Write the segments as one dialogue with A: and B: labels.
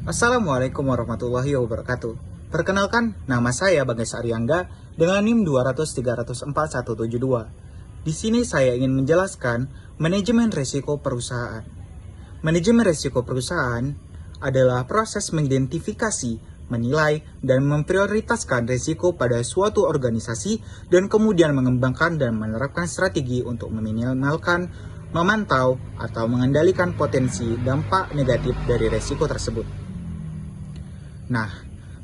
A: Assalamualaikum warahmatullahi wabarakatuh. Perkenalkan, nama saya Bagas Aryangga dengan NIM 200304172. Di sini saya ingin menjelaskan manajemen risiko perusahaan. Manajemen risiko perusahaan adalah proses mengidentifikasi, menilai, dan memprioritaskan risiko pada suatu organisasi dan kemudian mengembangkan dan menerapkan strategi untuk meminimalkan, memantau, atau mengendalikan potensi dampak negatif dari risiko tersebut. Nah,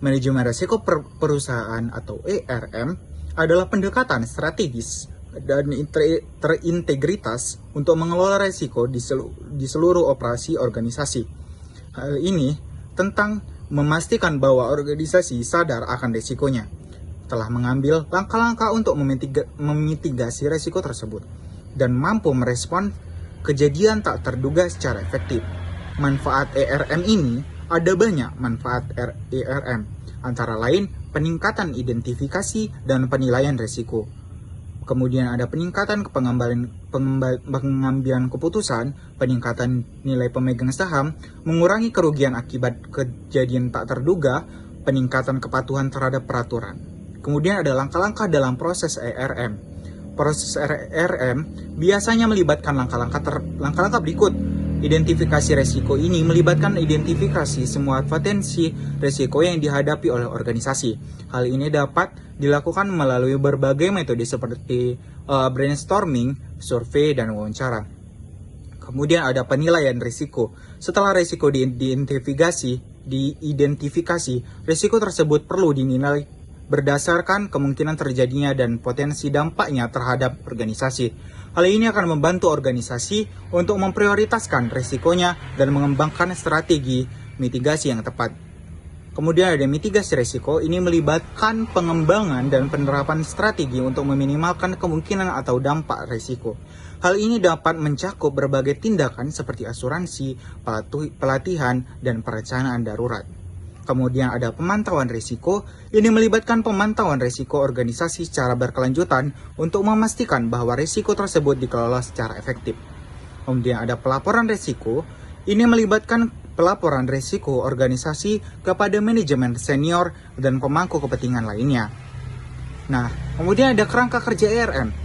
A: manajemen risiko perusahaan atau ERM adalah pendekatan strategis dan terintegritas untuk mengelola risiko di seluruh operasi organisasi. Hal ini tentang memastikan bahwa organisasi sadar akan risikonya, telah mengambil langkah-langkah untuk memitigasi risiko tersebut, dan mampu merespon kejadian tak terduga secara efektif. Manfaat ERM ini ada banyak manfaat ERM, antara lain peningkatan identifikasi dan penilaian risiko. Kemudian ada peningkatan pengambilan keputusan, peningkatan nilai pemegang saham, mengurangi kerugian akibat kejadian tak terduga, peningkatan kepatuhan terhadap peraturan. Kemudian ada langkah-langkah dalam proses ERM. Proses ERM biasanya melibatkan langkah-langkah berikut. Identifikasi risiko ini melibatkan identifikasi semua potensi risiko yang dihadapi oleh organisasi. Hal ini dapat dilakukan melalui berbagai metode seperti brainstorming, survei, dan wawancara. Kemudian ada penilaian risiko. Setelah risiko diidentifikasi, risiko tersebut perlu dinilai berdasarkan kemungkinan terjadinya dan potensi dampaknya terhadap organisasi. Hal ini akan membantu organisasi untuk memprioritaskan risikonya dan mengembangkan strategi mitigasi yang tepat. Kemudian ada mitigasi risiko, ini melibatkan pengembangan dan penerapan strategi untuk meminimalkan kemungkinan atau dampak risiko. Hal ini dapat mencakup berbagai tindakan seperti asuransi, pelatihan, dan perencanaan darurat. Kemudian ada pemantauan risiko, ini melibatkan pemantauan risiko organisasi secara berkelanjutan untuk memastikan bahwa risiko tersebut dikelola secara efektif. Kemudian ada pelaporan risiko, ini melibatkan pelaporan risiko organisasi kepada manajemen senior dan pemangku kepentingan lainnya. Nah, kemudian ada kerangka kerja ERM,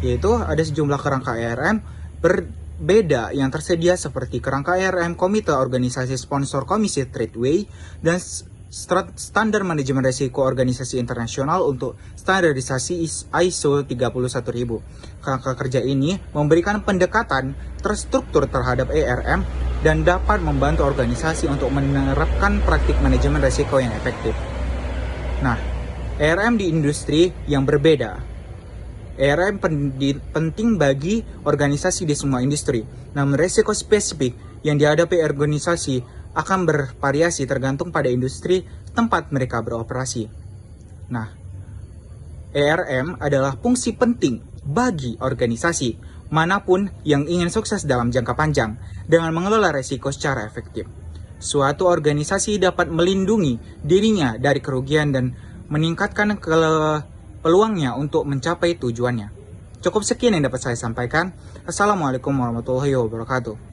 A: yaitu ada sejumlah kerangka ERM berbeda yang tersedia seperti kerangka ERM Komite Organisasi Sponsor Komisi Tradeway dan Standar Manajemen Risiko Organisasi Internasional untuk standarisasi ISO 31000. Kerangka kerja ini memberikan pendekatan terstruktur terhadap ERM dan dapat membantu organisasi untuk menerapkan praktik manajemen risiko yang efektif. Nah, ERM di industri yang berbeda. ERM penting bagi organisasi di semua industri, namun risiko spesifik yang dihadapi organisasi akan bervariasi tergantung pada industri tempat mereka beroperasi. Nah, ERM adalah fungsi penting bagi organisasi manapun yang ingin sukses dalam jangka panjang dengan mengelola risiko secara efektif. Suatu organisasi dapat melindungi dirinya dari kerugian dan meningkatkan peluangnya untuk mencapai tujuannya. Cukup sekian yang dapat saya sampaikan. Assalamualaikum warahmatullahi wabarakatuh.